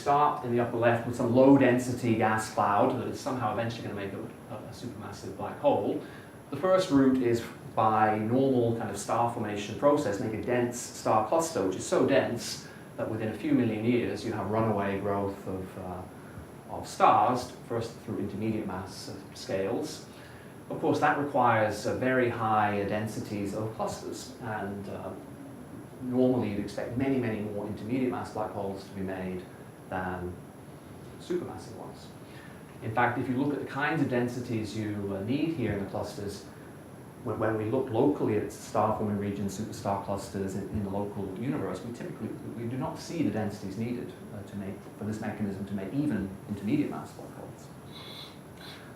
start in the upper left with some low density gas cloud that is somehow eventually going to make a supermassive black hole. The first route is by normal kind of star formation process, make a dense star cluster, which is so dense that within a few million years you have runaway growth of stars, first through intermediate mass scales. Of course, that requires very high densities of clusters, and normally you'd expect many, many more intermediate mass black holes to be made than supermassive ones. In fact, if you look at the kinds of densities you need here in the clusters, when we look locally at star-forming regions, superstar clusters in the local universe, we do not see the densities needed for this mechanism to make even intermediate mass black holes.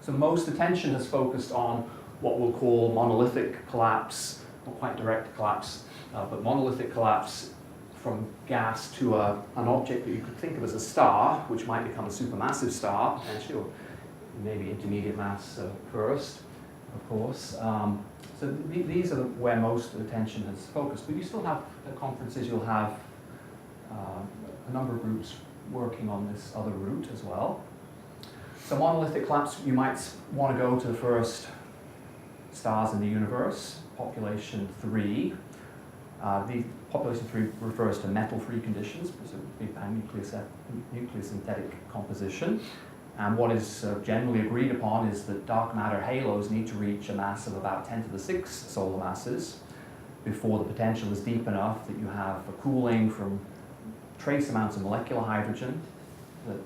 So most attention has focused on what we'll call monolithic collapse, not quite direct collapse, but monolithic collapse from gas to an object that you could think of as a star, which might become a supermassive star, potentially, or maybe intermediate mass first, of course. So these are where most attention has focused. But you still have, at conferences, you'll have a number of groups working on this other route as well. So monolithic collapse, you might want to go to the first stars in the universe, population 3. The population 3 refers to metal-free conditions, because of Big Bang nucleosynthetic composition. And what is generally agreed upon is that dark matter halos need to reach a mass of about 10 to the 6 solar masses before the potential is deep enough that you have a cooling from trace amounts of molecular hydrogen, that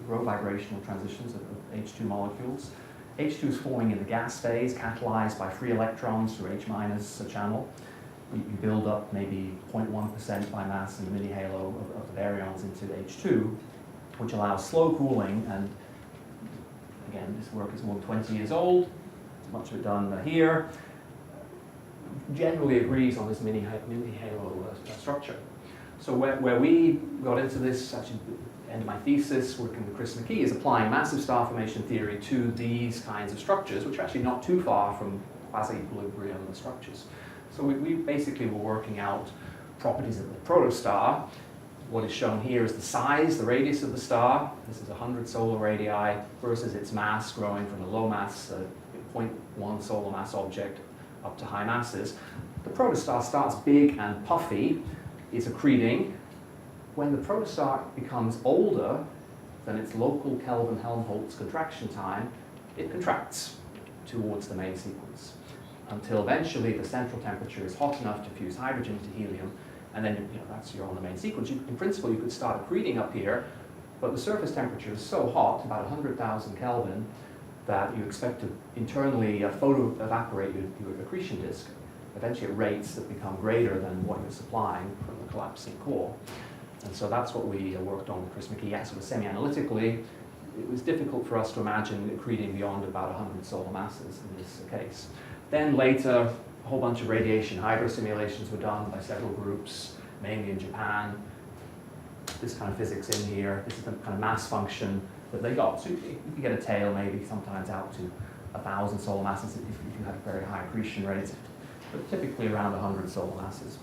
grow vibrational transitions of H2 molecules. H2 is forming in the gas phase, catalyzed by free electrons through H- channel. You build up maybe 0.1% by mass in the mini-halo of the baryons into H2, which allows slow cooling. And again, this work is more than 20 years old. Much of it done here. Generally agrees on this mini-halo structure. So where we got into this, actually, the end of my thesis, working with Chris McKee, is applying massive star formation theory to these kinds of structures, which are actually not too far from quasi-equilibrium structures. So we basically were working out properties of the protostar. What is shown here is the size, the radius of the star. This is 100 solar radii versus its mass growing from a low mass, 0.1 solar mass object up to high masses. The protostar starts big and puffy, is accreting. When the protostar becomes older than its local Kelvin-Helmholtz contraction time, it contracts towards the main sequence, until eventually the central temperature is hot enough to fuse hydrogen to helium, and then you're on the main sequence. In principle, you could start accreting up here, but the surface temperature is so hot, about 100,000 Kelvin, that you expect to internally photo-evaporate your accretion disk, eventually at rates that become greater than what you're supplying from the collapsing core. And so that's what we worked on with Chris McKee. Sort of semi-analytically, it was difficult for us to imagine accreting beyond about 100 solar masses in this case. Then later, a whole bunch of radiation hydro simulations were done by several groups, mainly in Japan. This kind of physics in here, this is the kind of mass function that they got. So you can get a tail maybe sometimes out to 1,000 solar masses if you had very high accretion rates, but typically around 100 solar masses.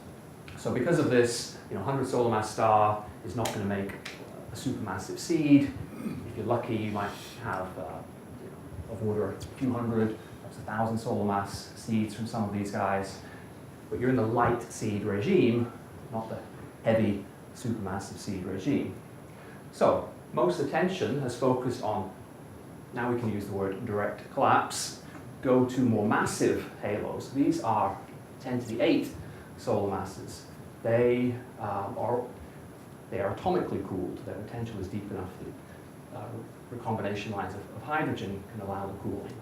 So because of this, 100 solar mass star is not going to make a supermassive seed. If you're lucky, you might have of order a few hundred, perhaps 1,000 solar mass seeds from some of these guys. But you're in the light seed regime, not the heavy supermassive seed regime. So most attention has focused on, now we can use the word direct collapse, go to more massive halos. These are 10 to the 8 solar masses. They are atomically cooled. Their potential is deep enough that recombination lines of hydrogen can allow the cooling.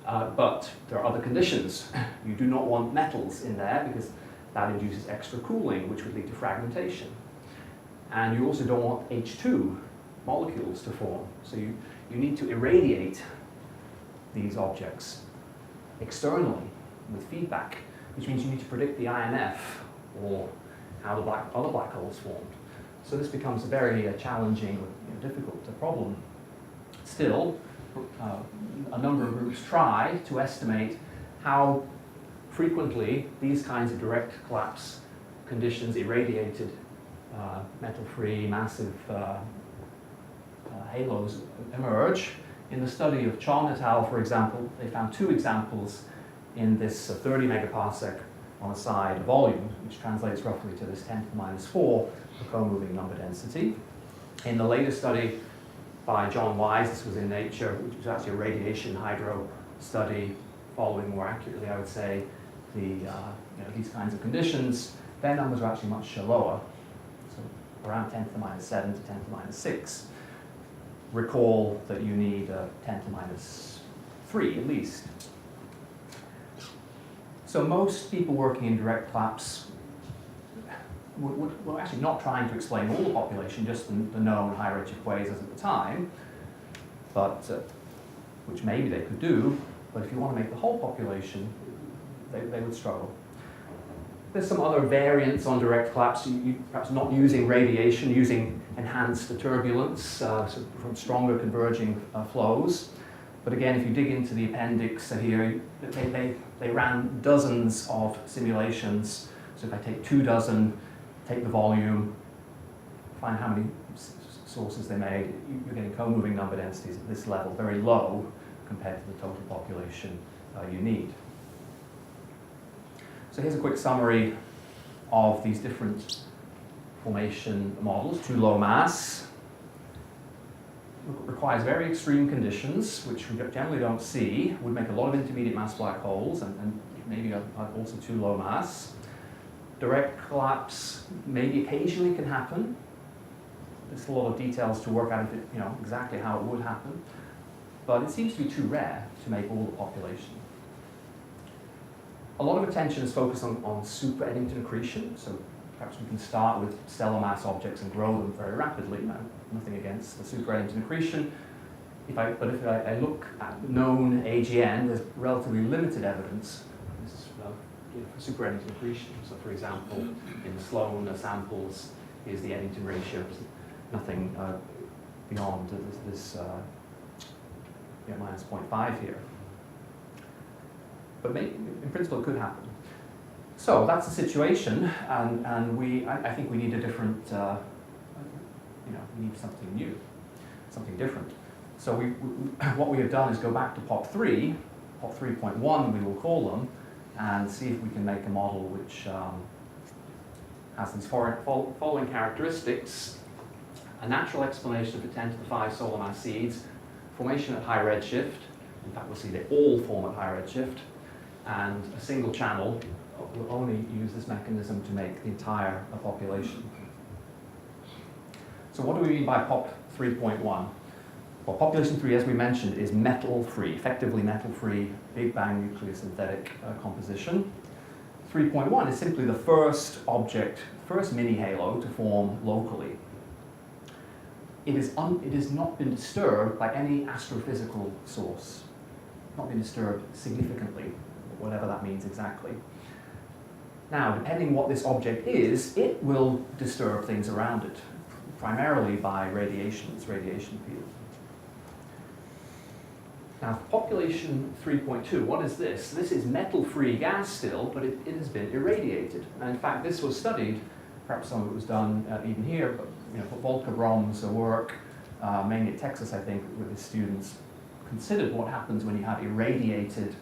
But there are other conditions. You do not want metals in there because that induces extra cooling, which would lead to fragmentation. And you also don't want H2 molecules to form. So you need to irradiate these objects externally with feedback, which means you need to predict the IMF, or how the other black holes formed. So this becomes a very challenging, difficult problem. Still, a number of groups try to estimate how frequently these kinds of direct collapse conditions irradiated metal-free, massive halos emerge. In the study of Chong et al., for example, they found 2 examples in this 30 megaparsec on a side volume, which translates roughly to this 10 to the minus 4 for co-moving number density. In the latest study by John Wise, this was in Nature, which was actually a radiation hydro study, following more accurately, I would say, these kinds of conditions, their numbers are actually much lower, so around 10 to the minus 7 to 10 to the minus 6. Recall that you need 10 to the minus 3 at least. So most people working in direct collapse were actually not trying to explain all the population, just the known high redshift quasars at the time, but which maybe they could do, but if you want to make the whole population, they would struggle. There's some other variants on direct collapse, perhaps not using radiation, using enhanced turbulence so from stronger converging flows. But again, if you dig into the appendix here, they ran dozens of simulations. So if I take 2 dozen, take the volume, find how many sources they made, you're getting co-moving number densities at this level, very low compared to the total population you need. So here's a quick summary of these different formation models. Too low mass, requires very extreme conditions, which we generally don't see, would make a lot of intermediate mass black holes, and maybe also too low mass. Direct collapse maybe occasionally can happen. There's a lot of details to work out exactly how it would happen, but it seems to be too rare to make all the population. A lot of attention is focused on super Eddington accretion, so perhaps we can start with stellar mass objects and grow them very rapidly. Nothing against the super Eddington accretion. If I look at known AGN, there's relatively limited evidence for super Eddington accretion. So for example, in the Sloan samples, here's the Eddington ratio. Nothing beyond this minus 0.5 here. But maybe, in principle, it could happen. So that's the situation, and I think we need a different, we need something new, something different. So what we have done is go back to Pop 3, Pop 3.1 we will call them, and see if we can make a model which has these following characteristics: a natural explanation of the 10 to the 5 solar mass seeds, formation at high redshift. In fact, we'll see they all form at high redshift, and a single channel will only use this mechanism to make the entire population. So what do we mean by Pop 3.1? Well, population 3, as we mentioned, is metal-free, effectively metal-free, Big Bang nucleosynthetic composition. 3.1 is simply the first object, first mini-halo to form locally. It has not been disturbed by any astrophysical source, not been disturbed significantly, whatever that means exactly. Now, depending what this object is, it will disturb things around it, primarily by radiation, its radiation field. Now, population 3.2, what is this? This is metal-free gas still, but it has been irradiated. And in fact, this was studied, perhaps some of it was done even here, but Volker Brom's work, mainly at Texas, I think, with his students, considered what happens when you have irradiated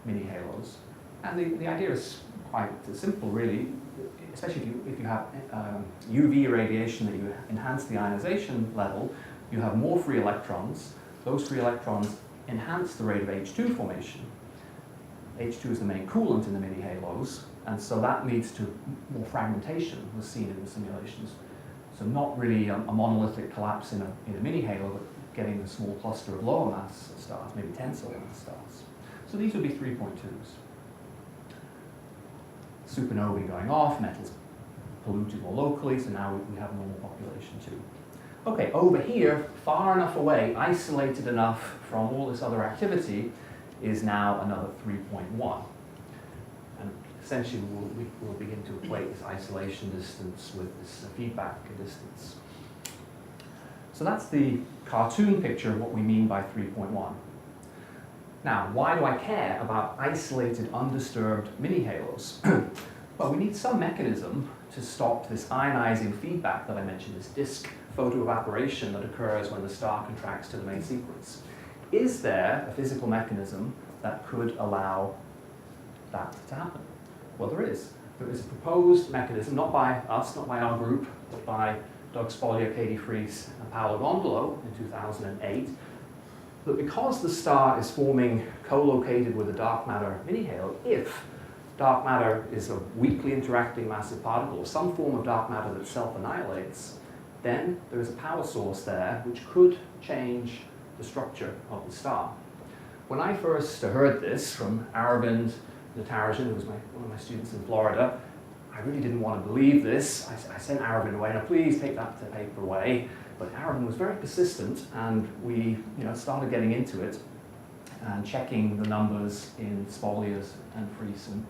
mini-halos. And the idea is quite simple, really, especially if you have UV radiation that you enhance the ionization level, you have more free electrons. Those free electrons enhance the rate of H2 formation. H2 is the main coolant in the mini-halos, and so that leads to more fragmentation, was seen in the simulations. So not really a monolithic collapse in a mini-halo, but getting a small cluster of lower mass stars, maybe 10 solar mass stars. So these would be 3.2s. Supernovae going off, metals polluted more locally, so now we have a normal population too. Okay, over here, far enough away, isolated enough from all this other activity, is now another 3.1. And essentially we'll begin to equate this isolation distance with this feedback distance. So that's the cartoon picture of what we mean by 3.1. Now, why do I care about isolated, undisturbed mini-halos? Well, we need some mechanism to stop this ionizing feedback that I mentioned, this disk photoevaporation that occurs when the star contracts to the main sequence. Is there a physical mechanism that could allow that to happen? Well, there is. There is a proposed mechanism, not by us, not by our group, but by Doug Spoglia, Katie Fries, and Paolo Gondolo in 2008, that because the star is forming co-located with a dark matter mini-halo, if dark matter is a weakly interacting massive particle, or some form of dark matter that self-annihilates, then there is a power source there which could change the structure of the star. When I first heard this from Aravind Natarajan, who was one of my students in Florida, I really didn't want to believe this. I sent Aravind away, now please take that paper away. But Aravind was very persistent, and we started getting into it and checking the numbers in Spoglia's and Fries and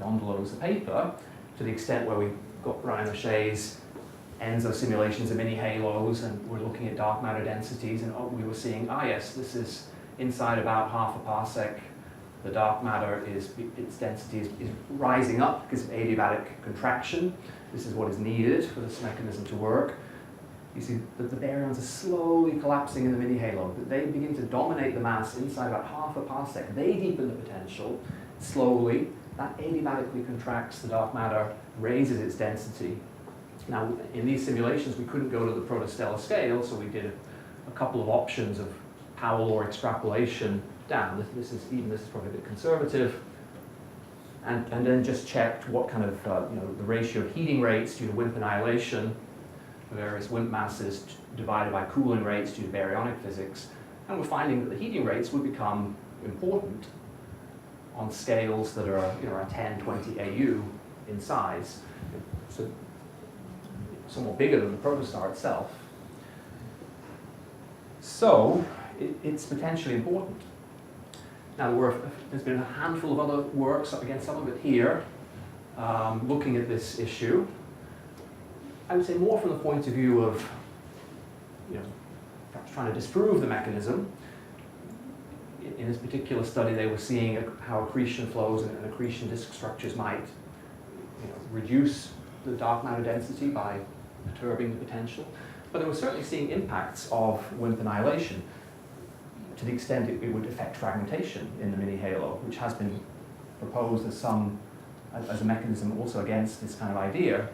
Gondolo's paper, to the extent where we got Brian O'Shea's ENSO simulations of mini-halos, and we're looking at dark matter densities, and we were seeing, yes, this is inside about half a parsec. The dark matter its density is rising up because of adiabatic contraction. This is what is needed for this mechanism to work. You see that the baryons are slowly collapsing in the mini-halo. They begin to dominate the mass inside about half a parsec. They deepen the potential slowly. That adiabatically contracts the dark matter, raises its density. Now, in these simulations, we couldn't go to the protostellar scale, so we did a couple of options of power law extrapolation down. This is probably a bit conservative. And then just checked what kind of, the ratio of heating rates due to WIMP annihilation, the various WIMP masses divided by cooling rates due to baryonic physics. And we're finding that the heating rates would become important on scales that are around 10, 20 AU in size. So somewhat bigger than the protostar itself. So it's potentially important. Now there's been a handful of other works, again some of it here, looking at this issue. I would say more from the point of view of perhaps trying to disprove the mechanism. In this particular study, they were seeing how accretion flows and accretion disk structures might reduce the dark matter density by perturbing the potential. But they were certainly seeing impacts of WIMP annihilation to the extent it would affect fragmentation in the mini-halo, which has been proposed as a mechanism also against this kind of idea.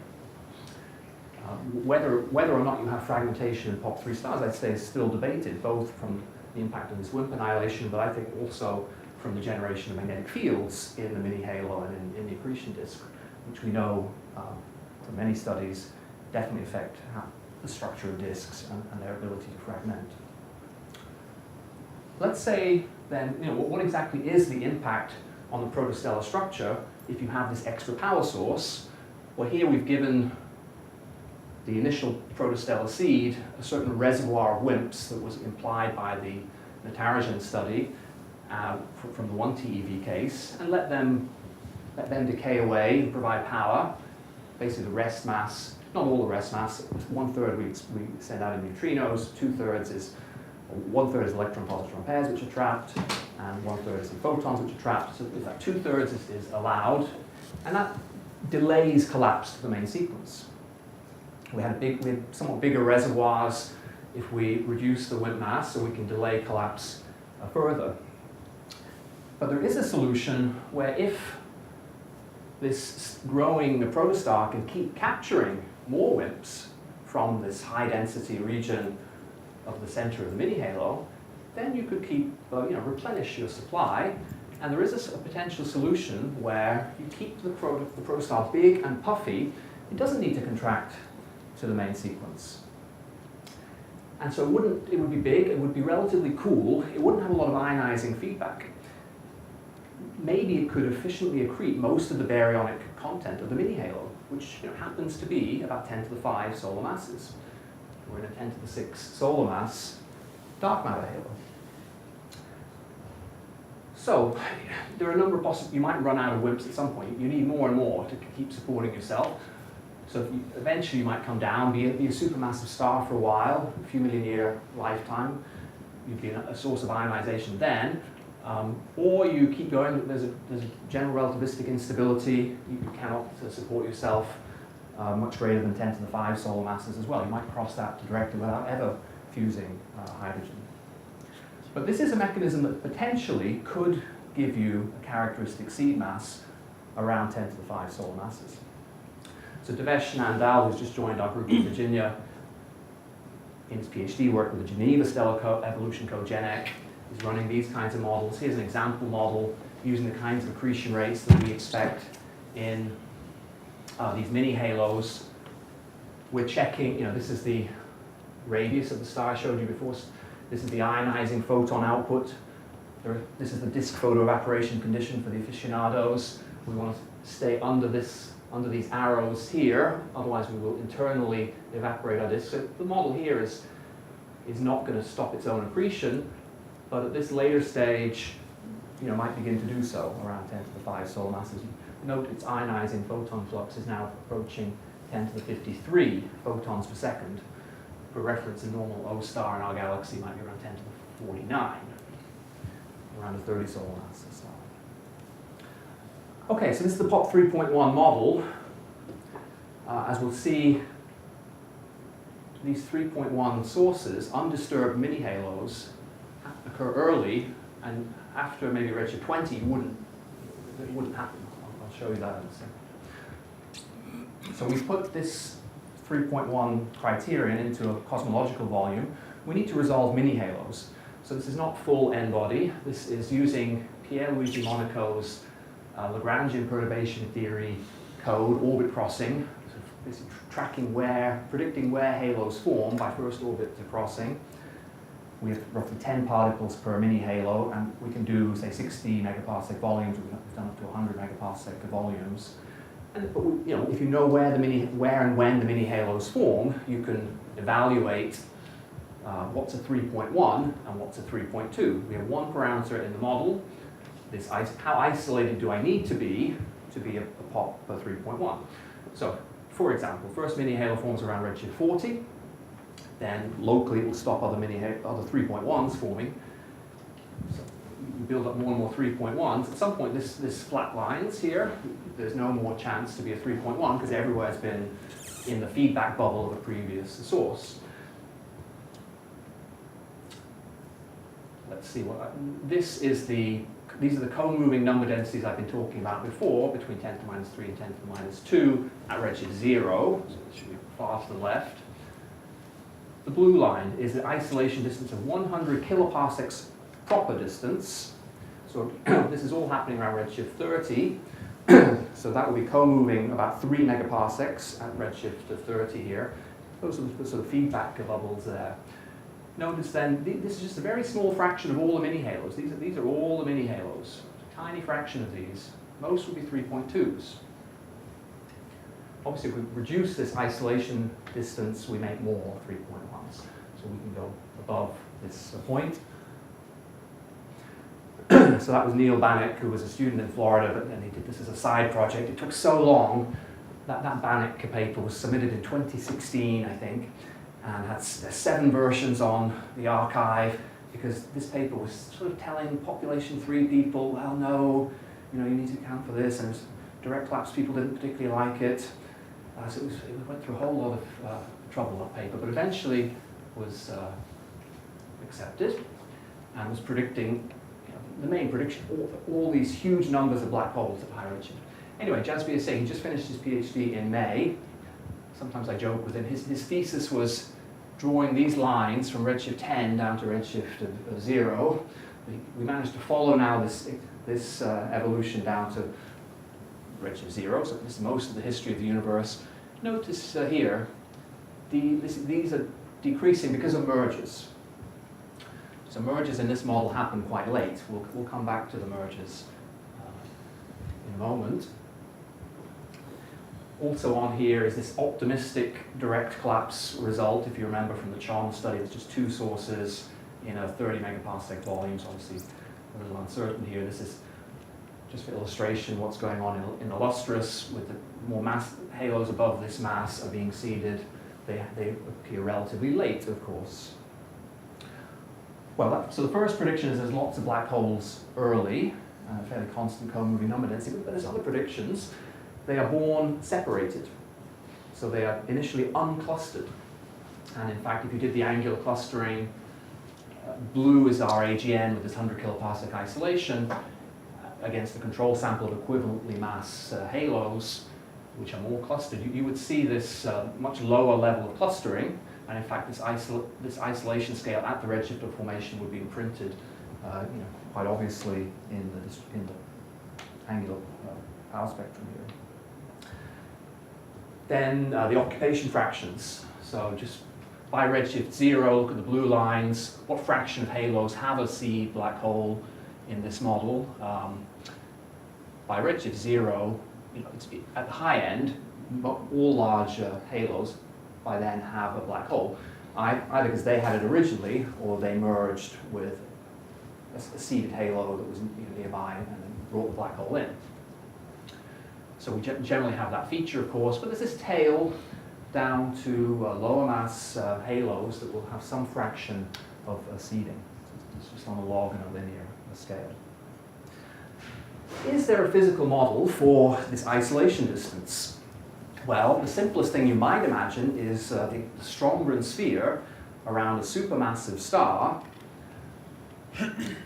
Whether or not you have fragmentation in Pop III stars, I'd say is still debated, both from the impact of this WIMP annihilation, but I think also from the generation of magnetic fields in the mini-halo and in the accretion disk, which we know from many studies definitely affect the structure of disks and their ability to fragment. Let's say then, what exactly is the impact on the protostellar structure if you have this extra power source? Well, here we've given the initial protostellar seed a certain reservoir of WIMPs that was implied by the Natarajan study from the 1 TeV case, and let them decay away and provide power. Basically the rest mass, not all the rest mass, 1/3 we send out in neutrinos, 2/3 is, 1/3 is electron-positron pairs which are trapped, and 1/3 is in photons which are trapped. So if that 2/3 is allowed, and that delays collapse to the main sequence. We had somewhat bigger reservoirs if we reduce the WIMP mass, so we can delay collapse further. But there is a solution where if this growing protostar can keep capturing more WIMPs from this high-density region of the center of the mini-halo, then you could keep, replenish your supply. And there is a potential solution where you keep the protostar big and puffy. It doesn't need to contract to the main sequence. And so it would be big, it would be relatively cool, it wouldn't have a lot of ionizing feedback. Maybe it could efficiently accrete most of the baryonic content of the mini-halo, which happens to be about 10 to the 5 solar masses. We're in a 10 to the 6 solar mass dark matter halo. So there are a number of possible, you might run out of WIMPs at some point. You need more and more to keep supporting yourself. So eventually you might come down, be a supermassive star for a while, a few million year lifetime. You'd be a source of ionization then. Or you keep going, there's a general relativistic instability, you cannot support yourself much greater than 10 to the 5 solar masses as well. You might cross that directly without ever fusing hydrogen. But this is a mechanism that potentially could give you a characteristic seed mass around 10 to the 5 solar masses. So Devesh Nandal, who's just joined our group in Virginia, in his PhD work with the Geneva Stellar Evolution Cogenec, is running these kinds of models. Here's an example model using the kinds of accretion rates that we expect in these mini halos. We're checking, this is the radius of the star I showed you before. This is the ionizing photon output. This is the disk photoevaporation condition for the aficionados. We want to stay under these arrows here, otherwise we will internally evaporate our disk. So the model here is not going to stop its own accretion, but at this later stage, might begin to do so around 10 to the 5 solar masses. Note its ionizing photon flux is now approaching 10 to the 53 photons per second. For reference, a normal O star in our galaxy might be around 10 to the 49, around a 30 solar mass star. Okay, so this is the Pop 3.1 model. As we'll see, these 3.1 sources, undisturbed mini halos, occur early, and after maybe redshift 20, it wouldn't happen. I'll show you that in a second. So we put this 3.1 criterion into a cosmological volume. We need to resolve mini halos. So this is not full N-body. This is using Pierre-Luigi Monaco's Lagrangian perturbation theory code, orbit crossing, so predicting where halos form by first orbit to crossing. We have roughly 10 particles per mini halo, and we can do, say, 60 megaparsec volumes. We've done up to 100 megaparsec volumes. But if you know where and when the mini halos form, you can evaluate what's a 3.1 and what's a 3.2. We have one parameter in the model. How isolated do I need to be a pop 3.1? So, for example, first mini halo forms around redshift 40. Then locally it will stop other 3.1s forming. So you build up more and more 3.1s. At some point this flat lines here. There's no more chance to be a 3.1 because everywhere's been in the feedback bubble of a previous source. Let's see these are the co-moving number densities I've been talking about before, between 10 to the minus 3 and 10 to the minus 2 at redshift 0. So it should be far to the left. The blue line is the isolation distance of 100 kiloparsecs proper distance. So this is all happening around redshift 30. So that will be co-moving about 3 megaparsecs at redshift of 30 here. Those are the sort of feedback bubbles there. Notice then, this is just a very small fraction of all the mini halos. These are all the mini halos. A tiny fraction of these. Most will be 3.2s. Obviously, if we reduce this isolation distance, we make more 3.1s. So we can go above this point. So that was Neil Banik, who was a student in Florida, and he did this as a side project. It took so long that Banik paper was submitted in 2016, I think, and had 7 versions on the archive, because this paper was sort of telling population 3 people, well, no, you need to account for this, and direct collapse people didn't particularly like it. So it went through a whole lot of trouble, that paper, but eventually was accepted and was predicting, the main prediction, all these huge numbers of black holes at high redshift. Anyway, JWST, he just finished his PhD in May. Sometimes I joke with him. His thesis was drawing these lines from redshift 10 down to redshift of 0. We managed to follow now this evolution down to redshift 0, so this is most of the history of the universe. Notice here, these are decreasing because of mergers. So mergers in this model happen quite late. We'll come back to the mergers in a moment. Also on here is this optimistic direct collapse result, if you remember from the Chom study. It's just 2 sources in a 30 megaparsec volume, so obviously a little uncertain here. This is just for illustration what's going on in Illustrious with the more mass halos above this mass are being seeded. They appear relatively late, of course. Well, so the first prediction is there's lots of black holes early, a fairly constant co-moving number density, but there's other predictions. They are born separated. So they are initially unclustered. And in fact, if you did the angular clustering, blue is our AGN with this 100 kiloparsec isolation against the control sample of equivalently mass halos, which are more clustered. You would see this much lower level of clustering. And in fact, this isolation scale at the redshift of formation would be imprinted quite obviously in the angular power spectrum here. Then the occupation fractions. So just by redshift 0, look at the blue lines. What fraction of halos have a seed black hole in this model? By redshift 0, it's at the high end, all large halos by then have a black hole, either because they had it originally or they merged with a seeded halo that was nearby and then brought the black hole in. So we generally have that feature, of course, but there's this tail down to lower mass halos that will have some fraction of seeding. It's just on a log and a linear scale. Is there a physical model for this isolation distance? Well, the simplest thing you might imagine is the Stromgren sphere around a supermassive star,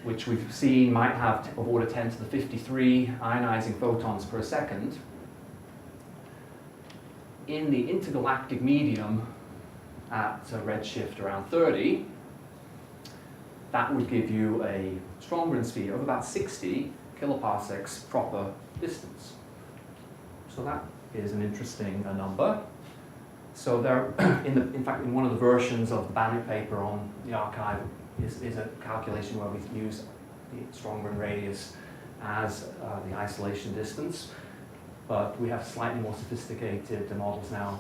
which we've seen might have of order 10 to the 53 ionizing photons per second. In the intergalactic medium at a redshift around 30, that would give you a Stromgren sphere of about 60 kiloparsecs proper distance. So that is an interesting number. So there, in fact, in one of the versions of the Banik paper on the archive is a calculation where we use the Stromgren radius as the isolation distance. But we have slightly more sophisticated models now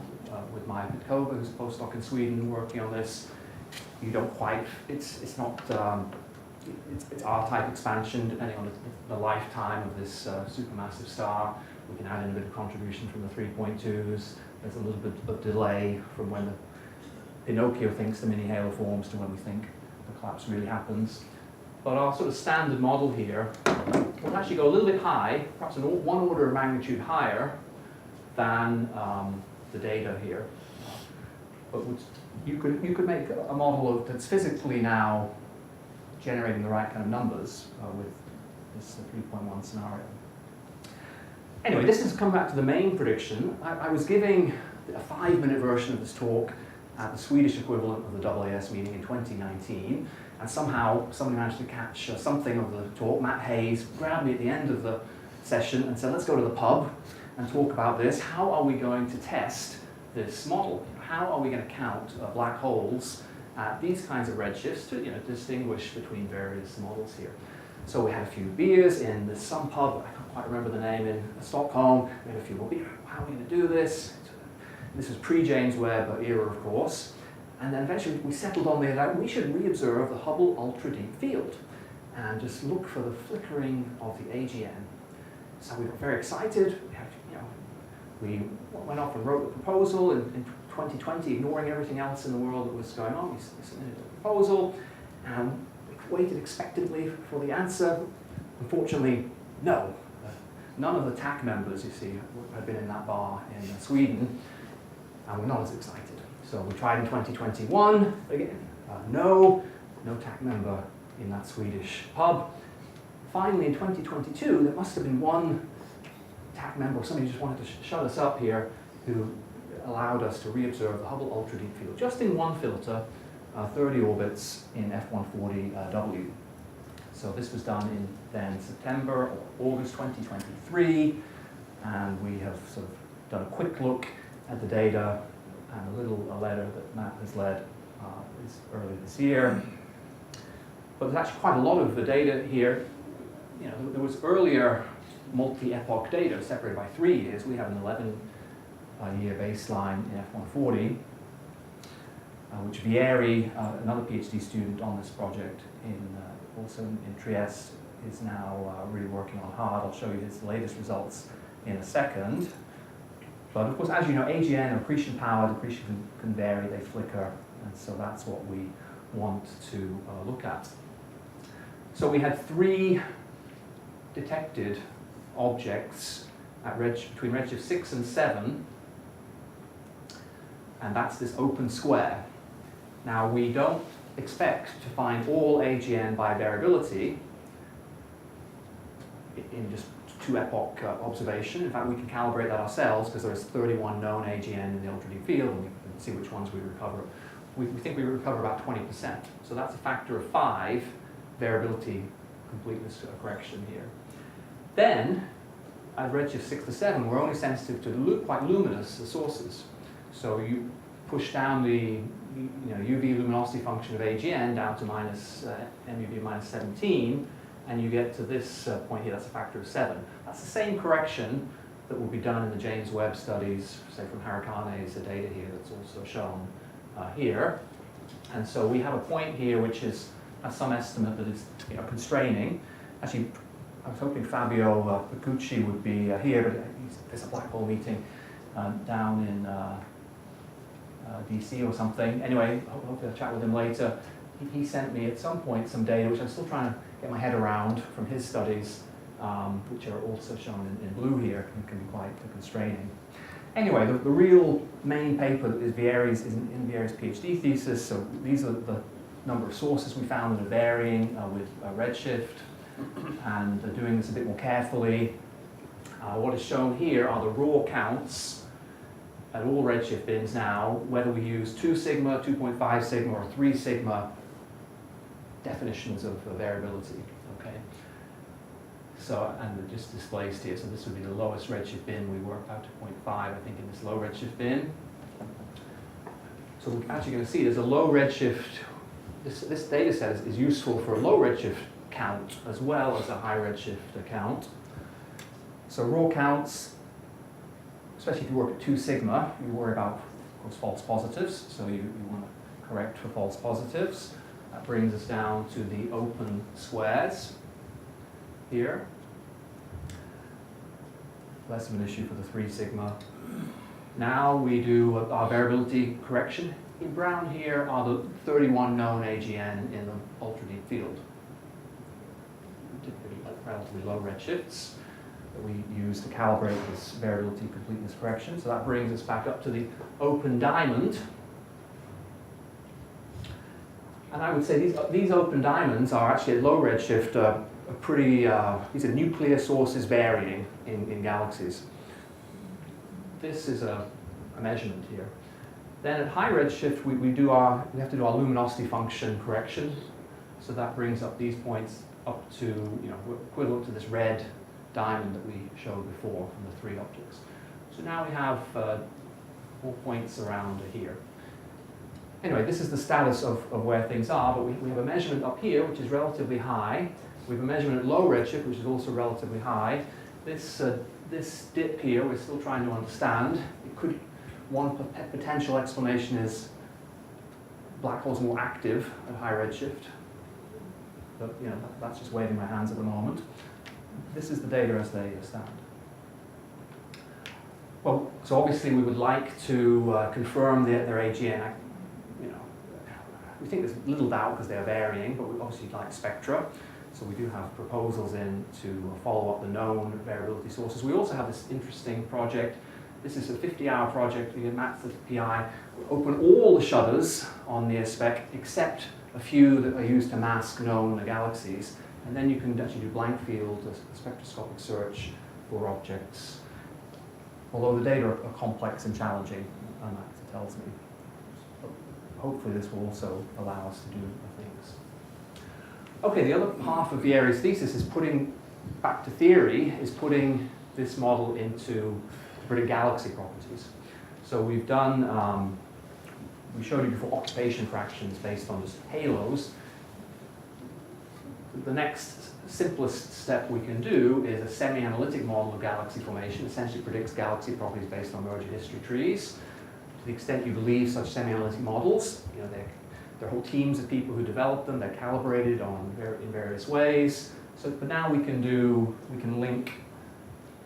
with Maya Pitkova, who's a postdoc in Sweden working on this. You don't quite, it's not, it's R-type expansion depending on the lifetime of this supermassive star. We can add in a bit of contribution from the 3.2s. There's a little bit of delay from when the Pinocchio thinks the mini-halo forms to when we think the collapse really happens. But our sort of standard model here will actually go a little bit high, perhaps one order of magnitude higher than the data here. But you could make a model that's physically now generating the right kind of numbers with this 3.1 scenario. Anyway, this has come back to the main prediction. I was giving a 5-minute version of this talk at the Swedish equivalent of the AAS meeting in 2019, and somehow somebody managed to catch something of the talk. Matt Hayes grabbed me at the end of the session and said, let's go to the pub and talk about this. How are we going to test this model? How are we going to count black holes at these kinds of redshifts to distinguish between various models here? So we had a few beers in some pub, I can't quite remember the name, in Stockholm. We had a few more beers. How are we going to do this? This was pre-James Webb era, of course. And then eventually we settled on that we should reobserve the Hubble ultra-deep field and just look for the flickering of the AGN. So we got very excited. We went off and wrote the proposal in 2020, ignoring everything else in the world that was going on. We submitted a proposal and waited expectantly for the answer. Unfortunately, no. None of the TAC members, you see, had been in that bar in Sweden, and we're not as excited. So we tried in 2021, again, no TAC member in that Swedish pub. Finally, in 2022, there must have been one TAC member, or somebody just wanted to shut us up here, who allowed us to reobserve the Hubble ultra-deep field, just in one filter, 30 orbits in F140W. So this was done in then September or August 2023, and we have sort of done a quick look at the data and a letter that Matt has led earlier this year. But there's actually quite a lot of the data here. There was earlier multi-epoch data separated by 3 years. We have an 11-year baseline in F140. Which Vieri, another PhD student on this project also in Trieste, is now really working on hard. I'll show you his latest results in a second. But of course, as you know, AGN, accretion power, accretion can vary, they flicker, and so that's what we want to look at. So we had 3 detected objects at between redshift 6 and 7, and that's this open square. Now we don't expect to find all AGN by variability in just 2-epoch observation. In fact, we can calibrate that ourselves because there's 31 known AGN in the ultra-deep field, and we can see which ones we recover. We think we recover about 20%. So that's a factor of 5 variability completeness correction here. Then, at redshift 6 to 7, we're only sensitive to quite luminous sources. So you push down the UV luminosity function of AGN down to MUV minus 17, and you get to this point here, that's a factor of 7. That's the same correction that will be done in the James Webb studies, say from Harakane's data here that's also shown here. And so we have a point here which has some estimate that is constraining. Actually, I was hoping Fabio Picucci would be here, but there's a black hole meeting down in DC or something. Anyway, hopefully I'll chat with him later. He sent me at some point some data, which I'm still trying to get my head around from his studies, which are also shown in blue here, can be quite constraining. Anyway, the real main paper is Vieri's PhD thesis. So these are the number of sources we found that are varying with redshift, and doing this a bit more carefully. What is shown here are the raw counts at all redshift bins now, whether we use 2 sigma, 2.5 sigma, or 3 sigma definitions of variability. Okay. So, and they're just displaced here. So this would be the lowest redshift bin. We worked out to 0.5, I think, in this low redshift bin. So we're actually going to see there's a low redshift. This data set is useful for a low redshift count as well as a high redshift count. So raw counts, especially if you work at 2 sigma, you worry about, of course, false positives. So you want to correct for false positives. That brings us down to the open squares here. Less of an issue for the 3 sigma. Now we do our variability correction. In brown here are the 31 known AGN in the ultra-deep field. Typically relatively low redshifts that we use to calibrate this variability completeness correction. So that brings us back up to the open diamond. And I would say these open diamonds are actually at low redshift these are nuclear sources varying in galaxies. This is a measurement here. Then at high redshift, we have to do our luminosity function correction. So that brings up these points up to, equivalent to this red diamond that we showed before from the 3 objects. So now we have 4 points around here. Anyway, this is the status of where things are, but we have a measurement up here, which is relatively high. We have a measurement at low redshift, which is also relatively high. This dip here, we're still trying to understand. One potential explanation is black holes are more active at high redshift. But that's just waving my hands at the moment. This is the data as they stand. Well, so obviously we would like to confirm their AGN. We think there's little doubt because they're varying, but we obviously like spectra. So we do have proposals in to follow up the known variability sources. We also have this interesting project. This is a 50-hour project. We get Matt's the PI. We open all the shutters on near spec except a few that are used to mask known galaxies. And then you can actually do blank field spectroscopic search for objects. Although the data are complex and challenging, Matt tells me. But hopefully this will also allow us to do things. Okay, the other half of Vieri's thesis is putting this model into predict galaxy properties. So we've done, we showed you before occupation fractions based on just halos. The next simplest step we can do is a semi-analytic model of galaxy formation. Essentially predicts galaxy properties based on merger history trees. To the extent you believe such semi-analytic models, there are whole teams of people who develop them. They're calibrated in various ways. So, but now we can link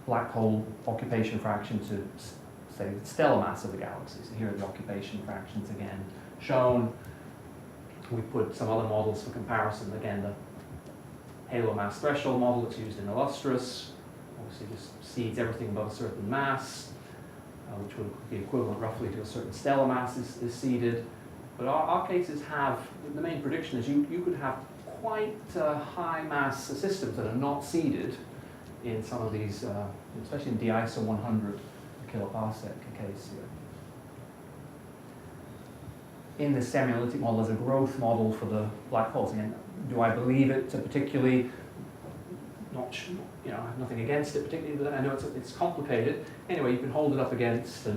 black hole occupation fraction to, say, the stellar mass of the galaxy. So here are the occupation fractions again shown. We put some other models for comparison. Again, the halo mass threshold model that's used in Illustrious obviously just seeds everything above a certain mass, which would be equivalent roughly to a certain stellar mass is seeded. But our cases have, the main prediction is you could have quite high mass systems that are not seeded in some of these, especially in DISO 100 kiloparsec case here. In the semi-analytic model, there's a growth model for the black holes. Again, do I believe it particularly? Not, I have nothing against it particularly, but I know it's complicated. Anyway, you can hold it up against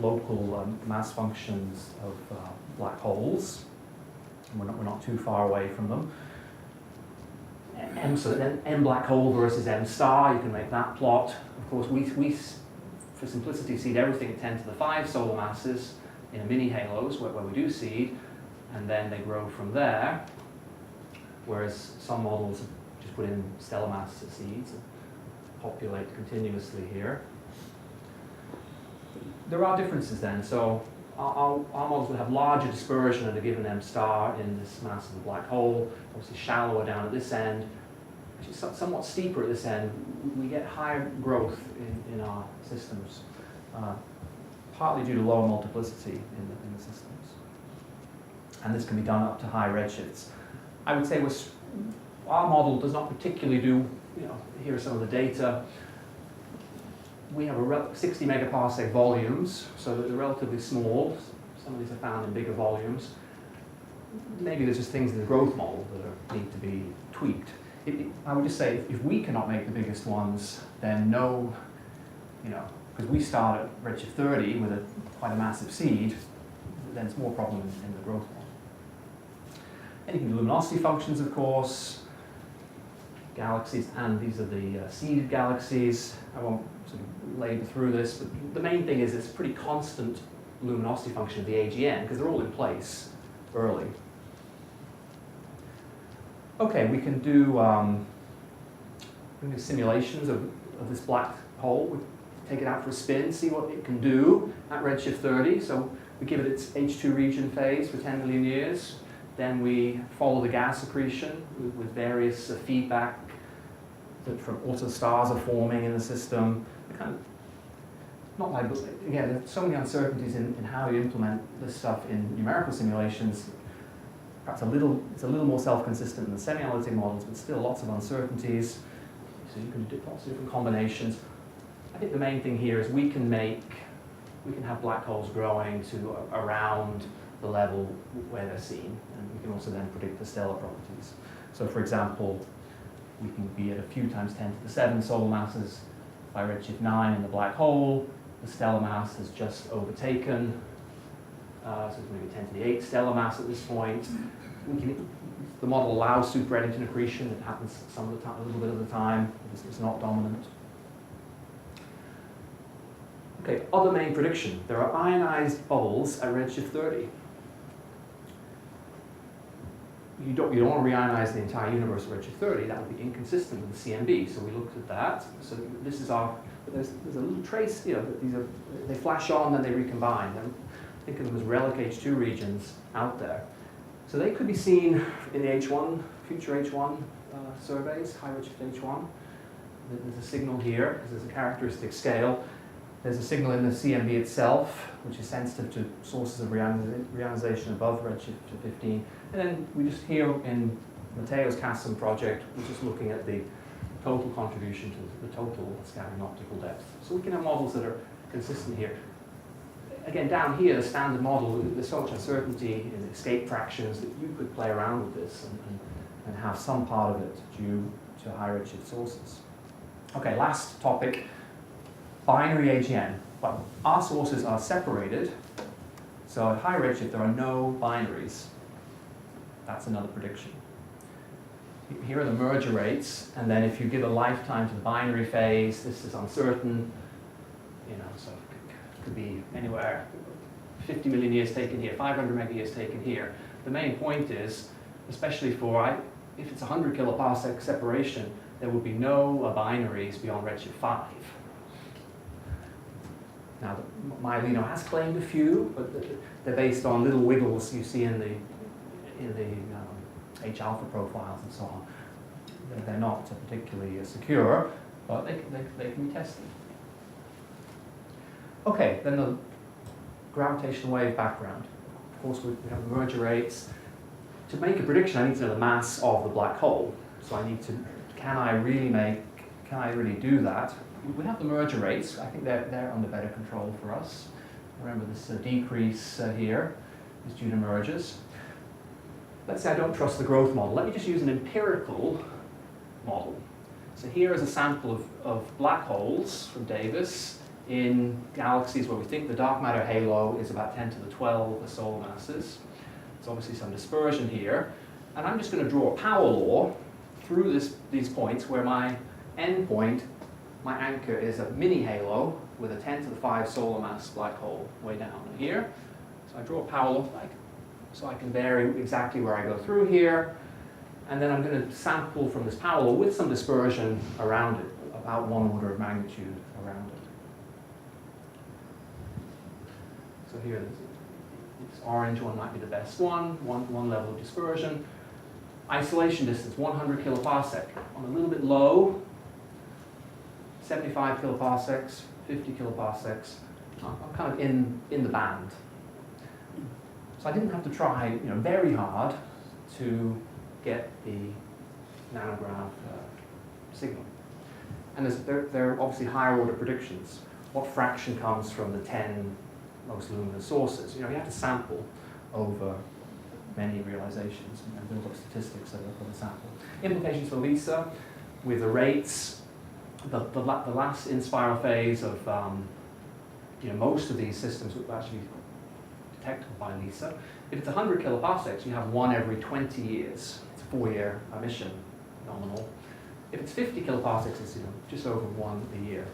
local mass functions of black holes. We're not too far away from them. So then M black hole versus M star, you can make that plot. Of course, we for simplicity seed everything at 10 to the 5 solar masses in a mini halos where we do seed, and then they grow from there. Whereas some models just put in stellar mass seeds and populate continuously here. There are differences then. So our models would have larger dispersion at a given M star in this mass of the black hole, obviously shallower down at this end, actually somewhat steeper at this end. We get higher growth in our systems, partly due to lower multiplicity in the systems. And this can be done up to high redshifts. I would say our model does not particularly do, here are some of the data. We have 60 megaparsec volumes, so they're relatively small. Some of these are found in bigger volumes. Maybe there's just things in the growth model that need to be tweaked. I would just say, if we cannot make the biggest ones, then because we start at redshift 30 with quite a massive seed, then it's more problem in the growth model. And you can do luminosity functions, of course, galaxies, and these are the seeded galaxies. I won't sort of labor through this, but the main thing is it's a pretty constant luminosity function of the AGN, because they're all in place early. Okay, we can do simulations of this black hole. We take it out for a spin, see what it can do at redshift 30. So we give it its H2 region phase for 10 million years. Then we follow the gas accretion with various feedback that from autostars are forming in the system. Again, there's so many uncertainties in how you implement this stuff in numerical simulations. Perhaps it's a little more self-consistent than the semi-analytic models, but still lots of uncertainties. So you can do lots of different combinations. I think the main thing here is we can have black holes growing to around the level where they're seen, and we can also then predict the stellar properties. So for example, we can be at a few times 10 to the 7 solar masses by redshift 9 in the black hole. The stellar mass has just overtaken, so it's maybe 10 to the 8 stellar mass at this point. The model allows super Eddington accretion. It happens some of the time, a little bit of the time. It's not dominant. Okay, other main prediction. There are ionized bubbles at redshift 30. You don't want to reionize the entire universe at redshift 30. That would be inconsistent with the CMB. So we looked at that. So this is there's a little trace, they flash on, then they recombine. Think of them as relic H2 regions out there. So they could be seen in the H1, future H1 surveys, high redshift H1. There's a signal here, because there's a characteristic scale. There's a signal in the CMB itself, which is sensitive to sources of reionization above redshift 15. And then we just here in Matteo's CASM project, we're just looking at the total contribution to the total scattering optical depth. So we can have models that are consistent here. Again, down here, the standard model, there's so much uncertainty in escape fractions that you could play around with this and have some part of it due to high redshift sources. Okay, last topic. Binary AGN. Well, our sources are separated, so at high redshift there are no binaries. That's another prediction. Here are the merger rates, and then if you give a lifetime to the binary phase, this is uncertain. So it could be anywhere 50 million years taken here, 500 mega years taken here. The main point is, especially if it's 100 kiloparsec separation, there will be no binaries beyond redshift 5. Now, Myelino has claimed a few, but they're based on little wiggles you see in in the H alpha profiles and so on. They're not particularly secure, but they can be tested. Okay, then the gravitational wave background. Of course, we have merger rates. To make a prediction, I need to know the mass of the black hole. So I need to, can I really do that? We have the merger rates. I think they're under better control for us. Remember this decrease here is due to mergers. Let's say I don't trust the growth model. Let me just use an empirical model. So here is a sample of black holes from Davis in galaxies where we think the dark matter halo is about 10 to the 12 the solar masses. There's obviously some dispersion here. And I'm just going to draw a power law through these points where my endpoint, my anchor, is a mini halo with a 10 to the 5 solar mass black hole way down here. So I draw a power law so I can vary exactly where I go through here. And then I'm going to sample from this power law with some dispersion around it, about 1 order of magnitude around it. So here, this orange one might be the best one level of dispersion. Isolation distance, 100 kiloparsec. I'm a little bit low, 75 kiloparsecs, 50 kiloparsecs. I'm kind of in the band. So I didn't have to try very hard to get the nanograph signal. And there are obviously higher order predictions. What fraction comes from the 10 most luminous sources? You have to sample over many realizations and build up statistics that are for the sample. Implications for LISA with the rates, the last in-spiral phase of most of these systems will actually be detectable by LISA. If it's 100 kiloparsecs, you have 1 every 20 years. It's a 4-year emission nominal. If it's 50 kiloparsecs, it's just over 1 a year.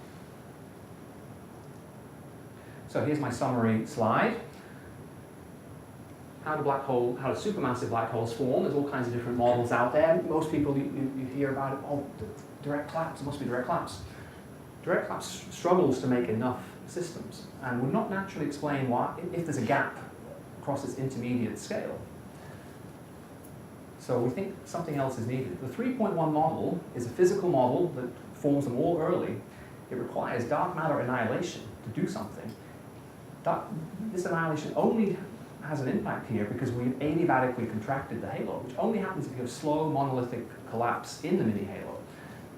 So here's my summary slide. How do supermassive black holes form? There's all kinds of different models out there. Most people, you hear about it, oh, direct collapse, it must be direct collapse. Direct collapse struggles to make enough systems and would not naturally explain why, if there's a gap across this intermediate scale. So we think something else is needed. The 3.1 model is a physical model that forms them all early. It requires dark matter annihilation to do something. This annihilation only has an impact here because we've adiabatically contracted the halo, which only happens if you have slow monolithic collapse in the mini-halo.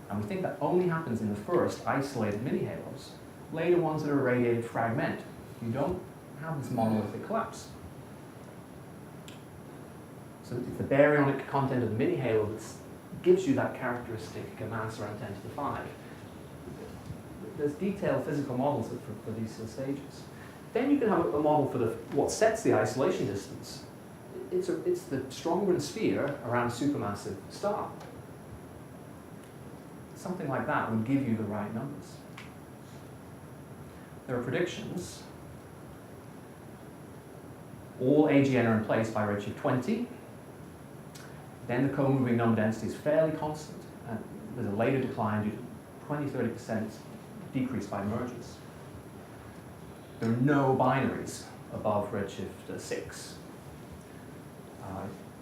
And we think that only happens in the first isolated mini-halos. Later ones that are irradiated fragment. You don't have this monolithic collapse. So it's the baryonic content of the mini-halo that gives you that characteristic mass around 10 to the 5. There's detailed physical models for these stages. Then you can have a model for what sets the isolation distance. It's the Strongman sphere around a supermassive star. Something like that would give you the right numbers. There are predictions. All AGN are in place by redshift 20. Then the co-moving number density is fairly constant. And there's a later decline due to 20-30% decrease by mergers. There are no binaries above redshift 6.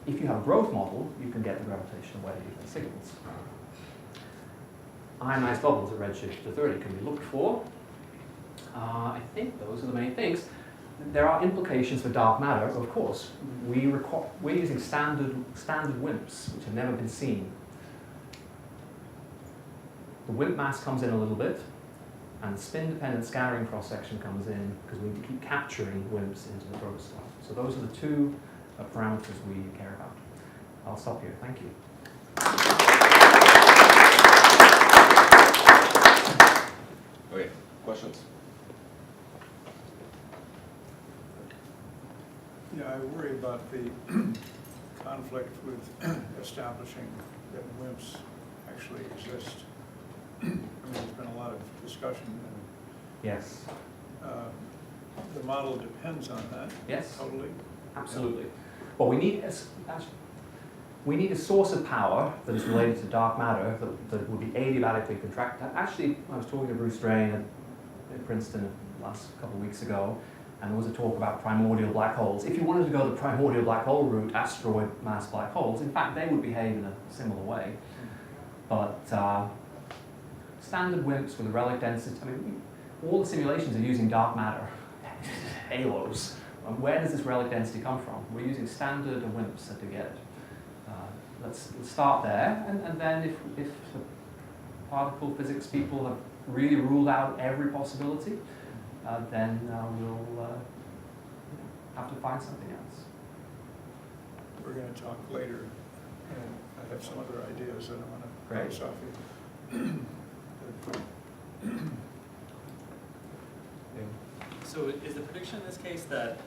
If you have a growth model, you can get the gravitational wave signals. Ionized bubbles at redshift 30 can be looked for. I think those are the main things. There are implications for dark matter, of course. We're using standard WIMPs, which have never been seen. The WIMP mass comes in a little bit, and the spin-dependent scattering cross-section comes in because we need to keep capturing WIMPs into the protostar. So those are the two parameters we care about. I'll stop here. Thank you. Okay, questions? Yeah, I worry about the conflict with establishing that WIMPs actually exist. I mean, there's been a lot of discussion. And, yes. The model depends on that. Yes. Totally. Absolutely. Well, we need a source of power that is related to dark matter that would be adiabatically contracted. Actually, I was talking to Bruce Drain at Princeton last couple of weeks ago, And there was a talk about primordial black holes. If you wanted to go the primordial black hole route, asteroid mass black holes, in fact, they would behave in a similar way. But standard WIMPs with a relic density, I mean, all the simulations are using dark matter, halos. Where does this relic density come from? We're using standard WIMPs to get it. Let's start there, and then if the particle physics people have really ruled out every possibility, then we'll have to find something else. We're going to talk later, and I have some other ideas that I want to bounce off you. So is the prediction in this case that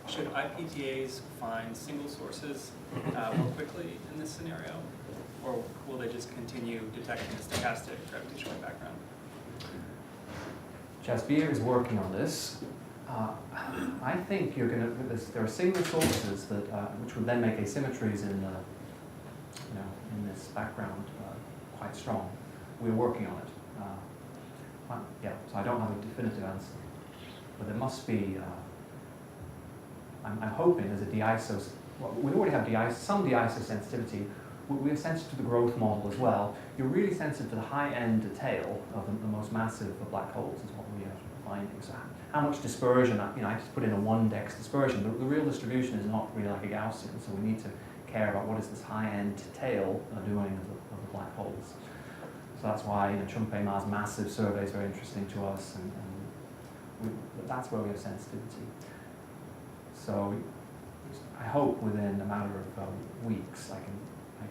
should IPTAs find single sources more quickly in this scenario, or will they just continue detecting the stochastic gravitational background? JWST is working on this. I think you're going to. There are single sources that which would then make asymmetries in in this background quite strong. We're working on it. Yeah, so I don't have a definitive answer, but there must be. I'm hoping there's a de-iso. Well, we already have some de-iso sensitivity. We're sensitive to the growth model as well. You're really sensitive to the high-end detail of the most massive of black holes is what we are finding. So how much dispersion, I just put in a 1-dex dispersion. The real distribution is not really like a Gaussian, so we need to care about what is this high-end tail doing of the black holes. So that's why Chumpe Ma's massive survey is very interesting to us, and that's where we have sensitivity. So I hope within a matter of weeks I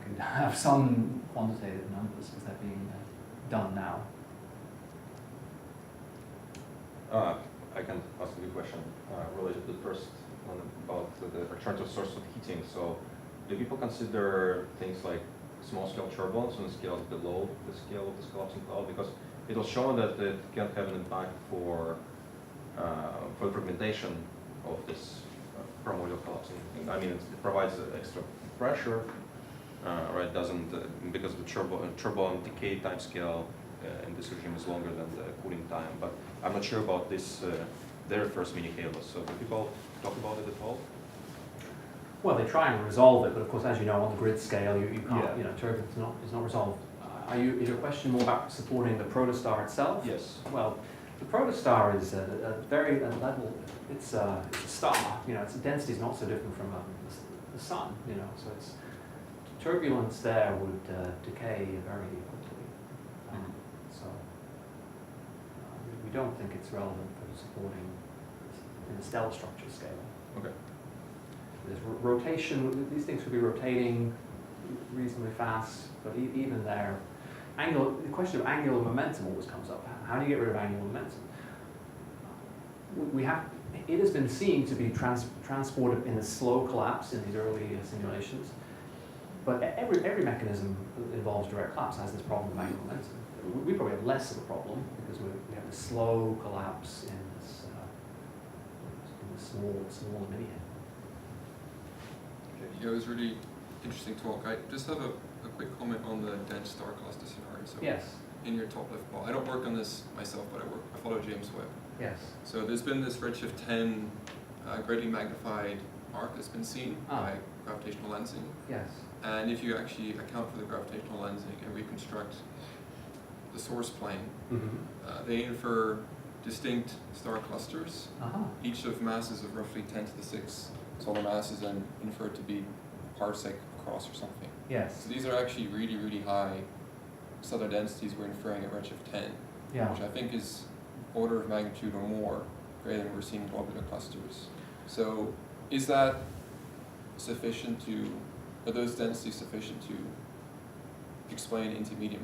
could have some quantitative numbers because they're being done now. I can ask you a question related to the first one about the alternative source of heating. So do people consider things like small-scale turbulence on the scales below the scale of this collapsing cloud? Because it was shown that it can have an impact for the fragmentation of this primordial collapsing. I mean, it provides extra pressure, right? Doesn't because the turbulent decay time scale in this regime is longer than the cooling time. But I'm not sure about this. Their first minihalos. So do people talk about it at all? Well, they try and resolve it, but of course, as you know, on the grid scale, you can't. Yeah. Turbulence is not resolved. Is your question more about supporting the protostar itself? Yes. Well, the protostar is a very level. It's a star. Its density is not so different from the sun. So it's turbulence there would decay very quickly. So we don't think it's relevant for supporting in the stellar structure scale. Okay. There's rotation. These things could be rotating reasonably fast, but even there, the question of angular momentum always comes up. How do you get rid of angular momentum? It has been seen to be transported in a slow collapse in these early simulations, but every mechanism that involves direct collapse has this problem of angular momentum. We probably have less of a problem because we have a slow collapse in this small mini-head. Yeah, it was really interesting talk. I just have a quick comment on the dense star cluster scenario. So Yes. in your top left ball, I don't work on this myself, but I follow James Webb. Yes. So there's been this redshift 10 greatly magnified arc that's been seen by gravitational lensing. Yes. And if you actually account for the gravitational lensing and reconstruct the source plane, they infer distinct star clusters, each of masses of roughly 10 to the 6 solar masses, and inferred to be a parsec across or something. Yes. So these are actually really, really high stellar densities we're inferring at redshift 10, which I think is order of magnitude or more greater than we're seeing in globular clusters. So is that sufficient are those densities sufficient to explain intermediate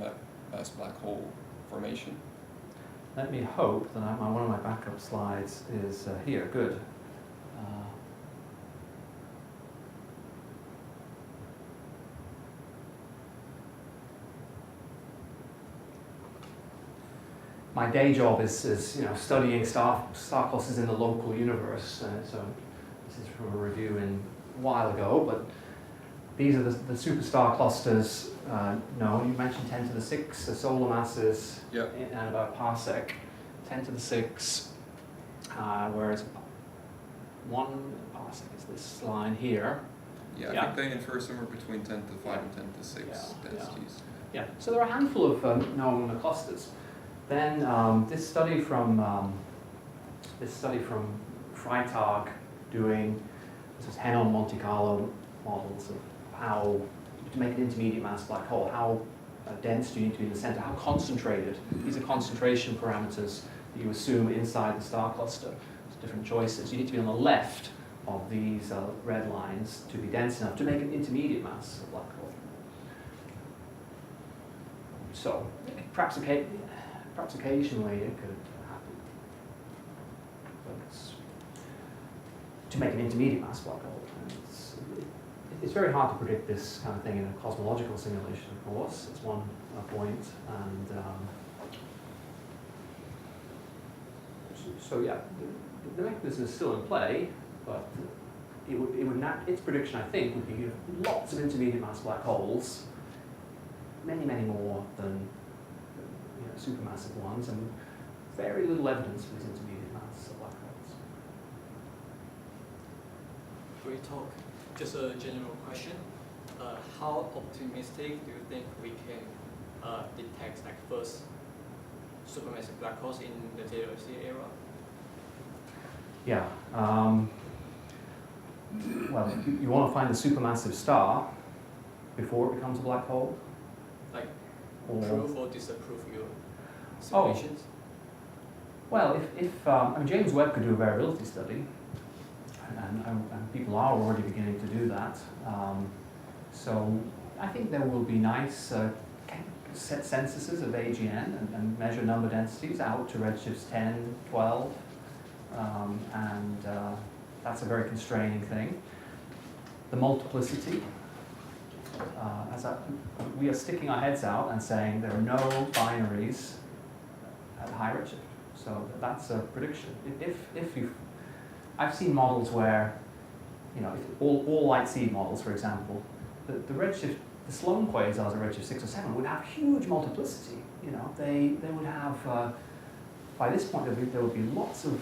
mass black hole formation? Let me hope that one of my backup slides is here. Good. My day job is studying star clusters in the local universe. So this is from a review a while ago, but these are the superstar clusters. No, you mentioned 10 to the 6 solar masses and about a parsec. 10 to the 6 whereas 1 parsec is this line here. Yeah, I think they infer somewhere between 10 to 5 and 10 to 6 densities. Yeah, so there are a handful of known clusters. Then this study from Freitag doing this is Henon Monte Carlo models of how to make an intermediate mass black hole, how dense do you need to be in the center, how concentrated. These are concentration parameters that you assume inside the star cluster. There's different choices. You need to be on the left of these red lines to be dense enough to make an intermediate mass of black hole. So perhaps occasionally it could happen. But to make an intermediate mass black hole, it's very hard to predict this kind of thing in a cosmological simulation, of course. It's one point. And so yeah, the mechanism is still in play, but its prediction, I think, would be lots of intermediate mass black holes, many more than supermassive ones, and very little evidence for these intermediate mass black holes. Great talk. Just a general question. How optimistic do you think we can detect like first supermassive black holes in the JWST era? Yeah. Well, you want to find a supermassive star before it becomes a black hole? Like Or, prove or disapprove your simulations? well, if I mean, James Webb could do a variability study, and people are already beginning to do that. So I think there will be nice set censuses of AGN and measure number densities out to redshifts 10, 12, and that's a very constraining thing. The multiplicity, we are sticking our heads out and saying there are no binaries at high redshift. So that's a prediction. I've seen models where, if all light seed models, for example, the redshift, the Sloan quasars at redshift 6 or 7 would have huge multiplicity. They would have, by this point there would be lots of,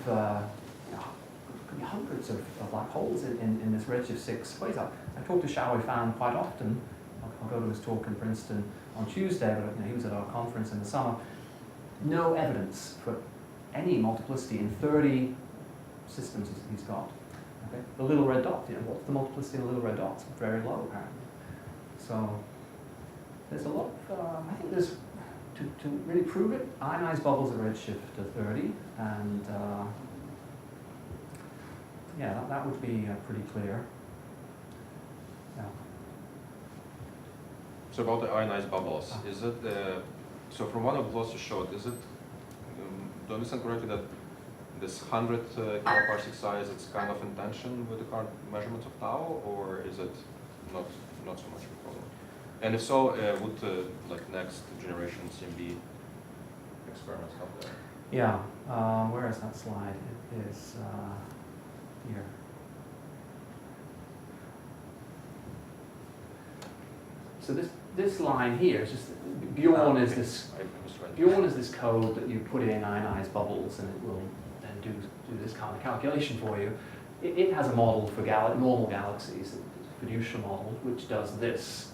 could be hundreds of black holes in this redshift 6 quasar. I talk to Xiaowei Fan quite often. I'll go to his talk in Princeton on Tuesday, but he was at our conference in the summer. No evidence for any multiplicity in 30 systems he's got. Okay? The little red dot, what's the multiplicity in the little red dot? It's very low, apparently. So there's a lot of, I think there's, to really prove it, ionized bubbles at redshift to 30, and yeah, that would be pretty clear. Yeah. So about the ionized bubbles, is it, so from what I've also showed, is it, do I understand correctly that this 100 kiloparsec size, it's kind of in tension with the current measurements of tau, or is it not so much of a problem? And if so, would like next generation SMB experiments help there? Yeah, where is that slide? It is here. So this line here is just Bjorn is this Bjorn is this code that you put in ionized bubbles, and it will then do this kind of calculation for you. It has a model for normal galaxies, a fiducial model, which does this.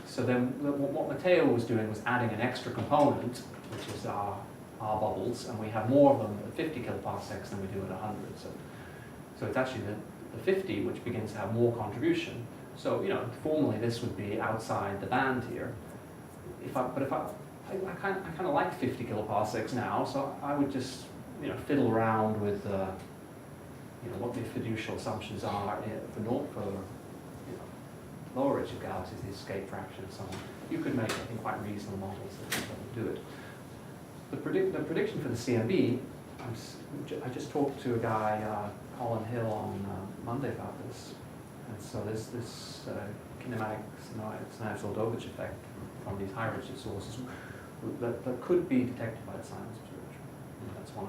So then what Matteo was doing was adding an extra component, which is our bubbles, and we have more of them at 50 kiloparsecs than we do at 100. So it's actually the 50 which begins to have more contribution. So formally this would be outside the band here. But I kind of like 50 kiloparsecs now, so I would just fiddle around with what the fiducial assumptions are for lower redshift galaxies, the escape fraction and so on. You could make, I think, quite reasonable models that do it. The prediction for the CMB, I just talked to a guy, Colin Hill, on Monday about this. And so there's this kinematic Znaiv-Zildovich effect from these high redshift sources that could be detected by the Science Observatory. That's one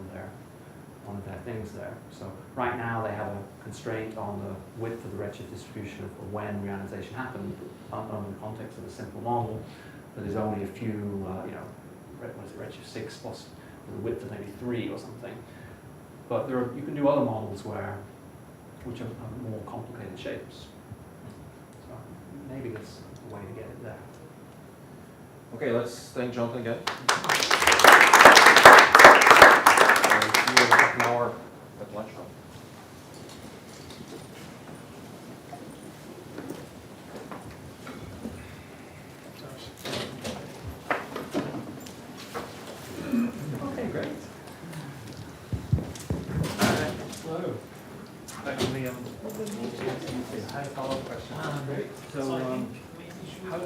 of their things there. So right now they have a constraint on the width of the redshift distribution for when reionization happened, under the context of a simple model. But there's only a few, redshift 6 plus with a width of maybe 3 or something. But you can do other models which are more complicated shapes. So maybe there's a way to get it there. Okay, let's thank Jonathan again. And see you in half an hour at lunchtime. Okay, great. Hello. Dr. Liam. I had a follow-up question. Great. So, how